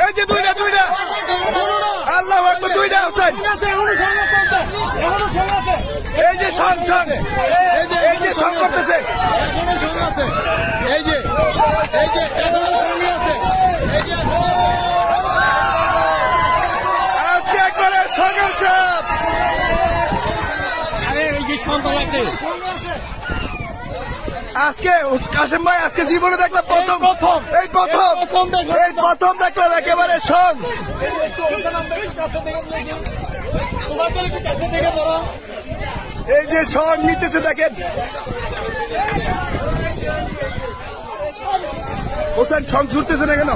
এই যে দুইটা আল্লাহ আকবার, দুইটা অফসাইড। এই যে সং করতেছে, এই যে আজকে একবারে সঙ্গের চাপ। আজকে কাশেম ভাই, আজকে জীবনে দেখলাম প্রথম দেখলাম একেবারে সং। এই যে সং নিতেছে দেখেন, হোসেন সং ছুটতেছে না কেন?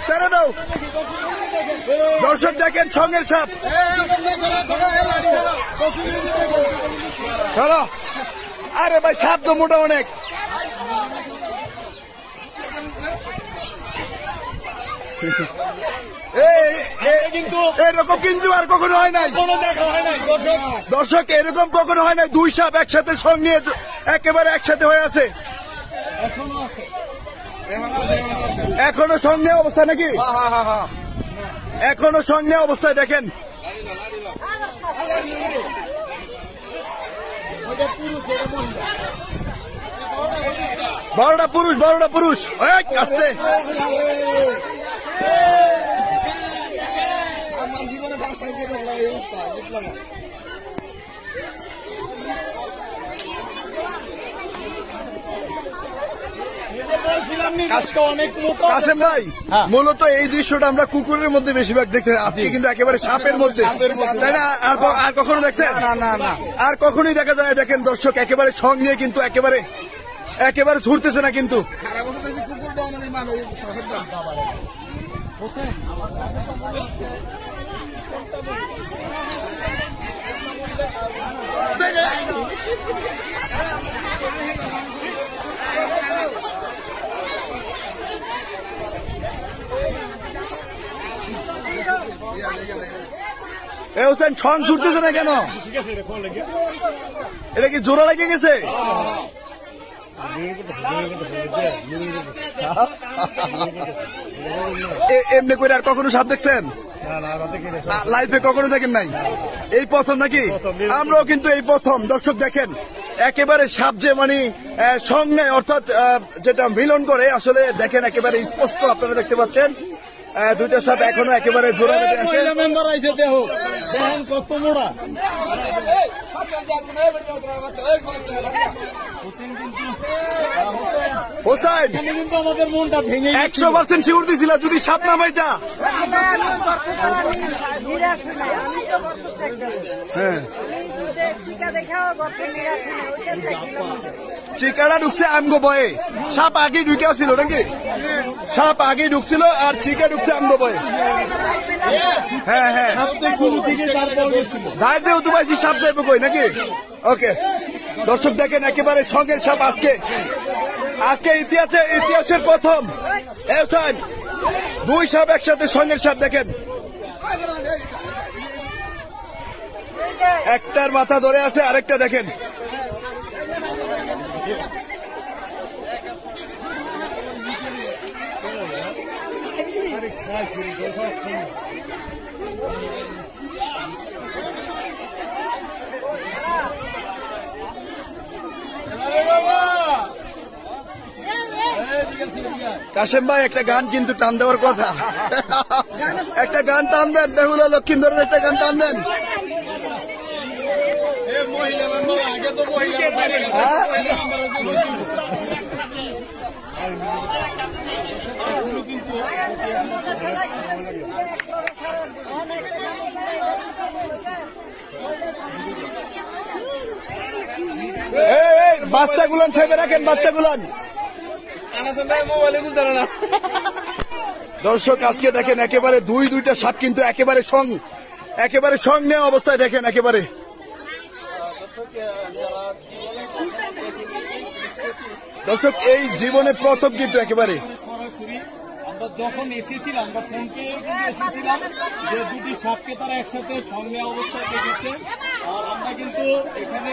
ছেড়ে দাও দর্শক, দেখেন সঙ্গের সাপ। চলো, আরে ভাই সাপ তো মোটা অনেক। এরকম কিন্তু আর কখনো হয় নাই দর্শক, এরকম কখনো হয় নাই। দুই সাপ একসাথে সঙ্গ নিয়ে একেবারে একসাথে হয়ে আছে। এখনো সঙ্গে অবস্থা নাকি? এখনো সঙ্গে অবস্থায় দেখেন। বড়টা পুরুষ আসছে। আমার জীবনে কাশেম ভাই, মূলত এই দৃশ্যটা আমরা কুকুরের মধ্যে বেশিরভাগ দেখতে, আজকে কিন্তু একেবারে সাপের মধ্যে, তাই না? আর কখনো দেখছেন? না, আর কখনোই দেখা যায়। দেখেন দর্শক, একেবারে সঙ্গ নিয়ে কিন্তু একেবারে ছুটতেছে না কিন্তু। এ হোসেন, ছং ছুটতেছে না কেন? এটা কি জোড়া লেগে গেছে? এমনি করে আর কখনো সাপ দেখছেন? লাইফে কখনো দেখেন নাই? এই প্রথম নাকি? আমরাও কিন্তু এই প্রথম। দর্শক দেখেন, একেবারে সাপ যে মানে সং নেয়, অর্থাৎ যেটা মিলন করে, আসলে দেখেন একেবারে স্পষ্ট আপনারা দেখতে পাচ্ছেন। দুইটা সাপ এখনো একেবারে জোড়া বেঁধে আছে। হোসেন 100% শিওর দিছিল যদি সাপ না পাইতা। চিকাটা ঢুকছে আমগো বয়ে, সাপ আগে ঢুকে ছিল নাকি? সাপ আগে ঢুকছিল আর চিকা ঢুকছে আমগো বয়ে। হ্যাঁ, ধার দিয়ে তো পাইছি সাপ যাইবো কই নাকি? ওকে দর্শক দেখেন, একেবারে সঙ্গের সাপ। আজকে ইতিহাসের প্রথম দুই সাপ একসাথে সঙ্গের সাপ। দেখেন, একটার মাথা ধরে আছে, আরেকটা দেখেন। কাশেম ভাই, একটা গান কিন্তু টান দেওয়ার কথা। একটা গান টান দেন, বেহুলা লক্ষিন্দরের একটা গান টান দেন। বাচ্চাগুলান ছেপে রাখেন, বাচ্চাগুলান। দর্শক আজকে দেখেন, একেবারে দুইটা সাপ কিন্তু একেবারে সং নেওয়া অবস্থায় দেখেন। একেবারে দর্শক, এই জীবনে প্রথম কিন্তু একেবারে আমরা যখন এসেছিলাম বা ফোন পেয়ে কিন্তু এসেছিলাম যে দুটি সাপকে তারা একসাথে সঙ্গে অবস্থায় দেখেছে। আর আমরা কিন্তু এখানে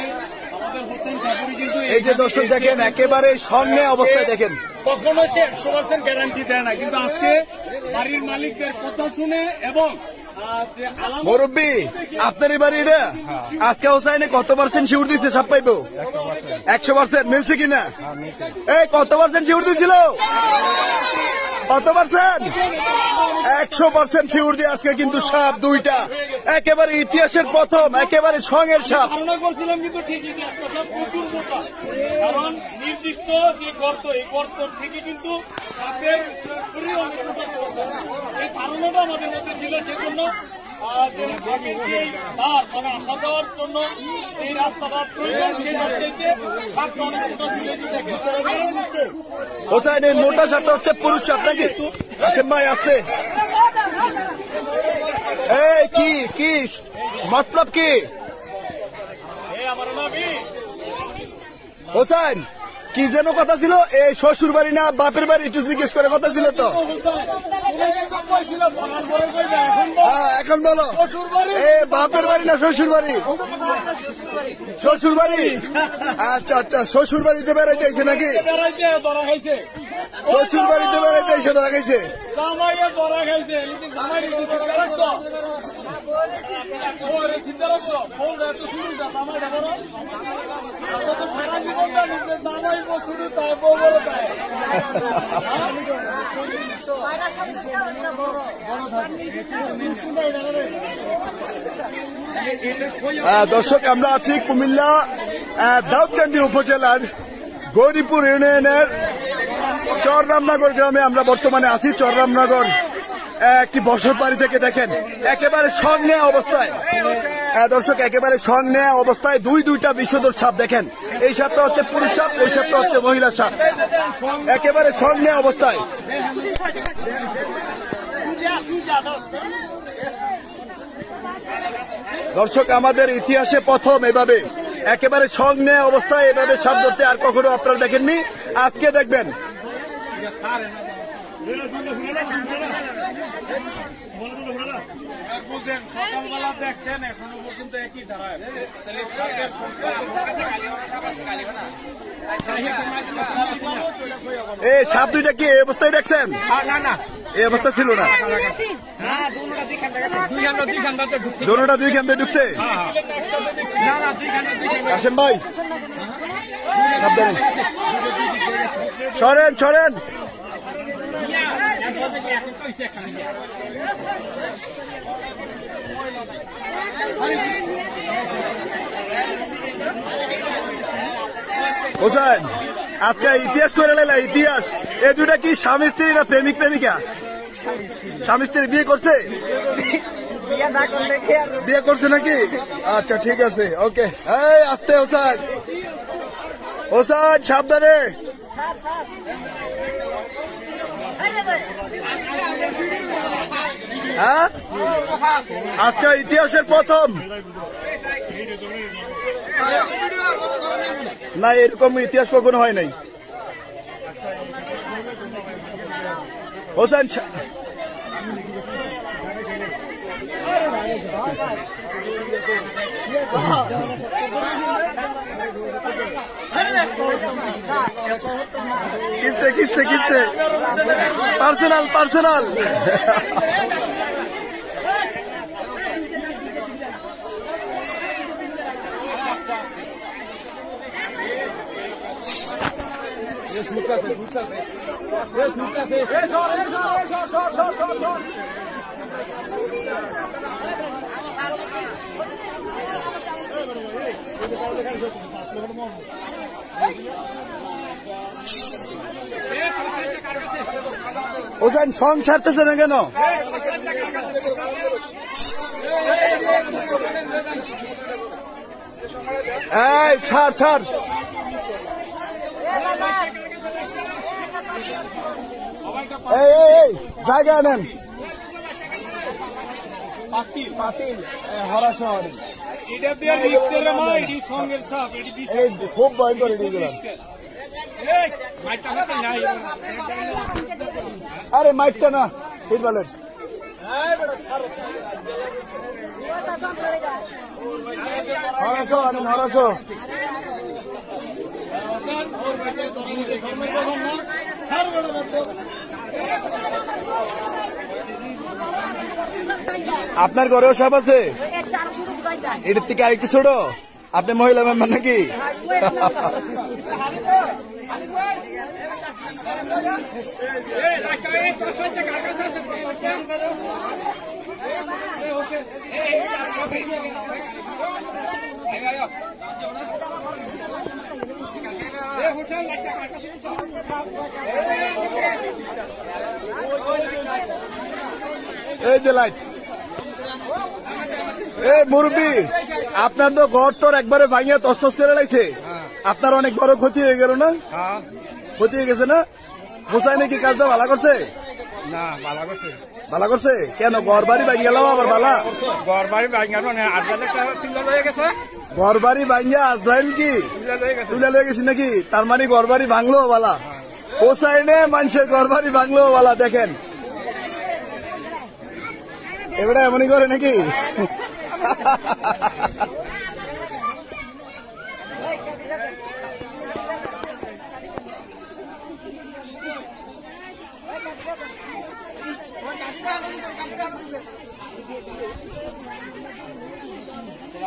আমাদের হোসেন ঠাকুরই কিন্তু এই যে দর্শক দেখেন একেবারে সঙ্গে অবস্থায় দেখেন, কখনো সে 100% গ্যারান্টি দেয় না, কিন্তু আজকে বাড়ির মালিকদের কথা শুনে এবং মুরব্বী আপনারই বাড়ি এটা, আজকে হোসাইনে কত পার্সেন্ট শিউর দিচ্ছে সাপ পাইবো? 100% মিলছে কিনা? এই কত পার্সেন্ট শিউর দিছিল? কত পার্সেন্ট? 100% শিউর দিয়ে আজকে কিন্তু সাপ দুইটা, একেবারে ইতিহাসের প্রথম, একেবারে সঙ্গের সাপ। ধারণা করছিলাম কিন্তু ঠিকই যে একটা সাপ প্রচুর মোটা, কারণ নির্দিষ্ট যে গর্ত, এই গর্ত থেকে কিন্তু সাপের শরীর অনেক মোটা। এই ধারণাটা আমাদের মধ্যে ছিল, সেজন্য সাপের যে দ্বার মানে আসা যাওয়ার জন্য এই রাস্তাটা প্রয়োজন, সেই রাস্তাতে সাপটা অনেক মোটা ছিল। হোসাইন এই মোটা সাপটা হচ্ছে পুরুষ সাপ নাকি? আচ্ছা ভাই আসছে, এই কি কি মতলব কি হোসাইন? কি যেন কথা ছিল, এই শ্বশুর বাড়ি না বাপের বাড়ি একটু জিজ্ঞেস করে কথা ছিল তো। এখন বলো, এ বাপের বাড়ি না শ্বশুর বাড়ি? শ্বশুর বাড়ি। আচ্ছা আচ্ছা, শ্বশুর বাড়িতে বেড়াইতে আইছে নাকি? শ্বশুর বাড়িতে বেড়াইতে আইসে ধরা খাইছে। দর্শক আমরা আছি কুমিল্লা দাউদকান্দি উপজেলার গৌরীপুর ইউনিয়নের চররামনগর গ্রামে আমরা বর্তমানে আছি। চররামনগর একটি বসত বাড়ি থেকে দেখেন একেবারে সঙ্গে অবস্থায়, দর্শক একেবারে সঙ্গে অবস্থায় দুইটা বিষধর সাপ দেখেন। এই সাপটা হচ্ছে পুরুষ সাপ, ওই সাপটা হচ্ছে মহিলা সাপ, একেবারে সঙ্গে অবস্থায়। দর্শক আমাদের ইতিহাসে প্রথম এভাবে একেবারে সঙ্গে অবস্থায় এভাবে সাপ ধরতে আর কখনো আপনারা দেখেননি, আজকে দেখবেন। সকালবেলা দেখছেন এখনো পর্যন্ত একই ধারায়, এই সাপ দুইটা কি এই অবস্থায় দেখছেন? এই অবস্থা ছিল না, দোনোটা দুই খান দিয়ে ঢুকছে। আসেন ভাই সাবধানে, সরেন সরেন। হোসেন আজকে ইতিহাস করে লাইলা, ইতিহাস। এ দুটা কি স্বামী স্ত্রী না প্রেমিক প্রেমিকা? স্বামী স্ত্রী বিয়ে করছে? বিয়ে করছে নাকি? আচ্ছা ঠিক আছে, ওকে। এই আসতে হোসেন, হোসেন সাবধানে। হ্যাঁ আজকে ইতিহাসের প্রথম না, এরকম ইতিহাস কখনো হয় নাই। হোসেন কিসে কিসে কিসে পার্সোনাল পার্সোনাল। ওখান সং ছাড়তেছে না কেন? এই ছাড় ছাড়। এই জায়গা নেন। হরা শহরে খুব ভয়ঙ্কর এটি। আরে মাইকটা না ঠিক বলেন। হরাছো আনেন হরাছো। আপনার ঘরেও সাপ আছে? এটার থেকে আরেকটু ছোট? আপনি মহিলা মেম্বার নাকি? এই যে লাইট। এই মুরব্বী, আপনার তো ঘর টর একবারে ভাঙিয়া তসতস করে লাগছে। আপনার অনেক বড় ক্ষতি হয়ে গেল না? ক্ষতি হয়ে গেছে না? হোসাই নাকি কাজটা ভালো করছে? না, ভালো করছে। ভালো করছে কেন? ঘর বাড়ি ভাঙ গেল আবার ভালা? ঘর বাড়ি ভাঙা মানে হয়ে গেছে। ঘর বাড়ি ভাঙিয়া আজরাইল কি তুলে লয়ে গেছি নাকি? তার মানে ঘর বাড়ি ভাঙলো বালা। হোসাইনে মানুষের ঘর বাড়ি ভাঙলো বালা। দেখেন এবারে এমনই করে নাকি?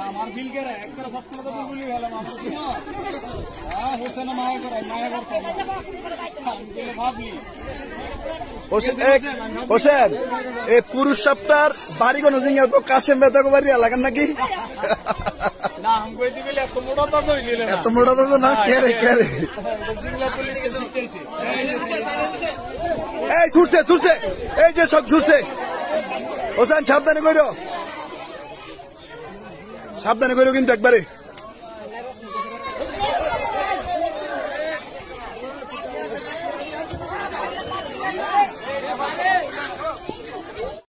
আমার বিল কে রে একটা সপ্তাহ তো বলি গেলাম হ্যাঁ হোসেন মায়া করে ভাবলি হোসেন এই পুরুষ সপ্তাহ বাড়ি কোন জিঙ্গা তো কাশেম বেতাকে বাড়ি এলাকার নাকি? না আমি কইতে গেলে এত মোটা তো হইলে না। এত মোটা তো না। কে রে কে রে? এই ছুটছে ছুটছে, এই যে সব ছুটছে। হোসেন সাবধানে কইরো, সাবধানে কইরো কিন্তু একবারে।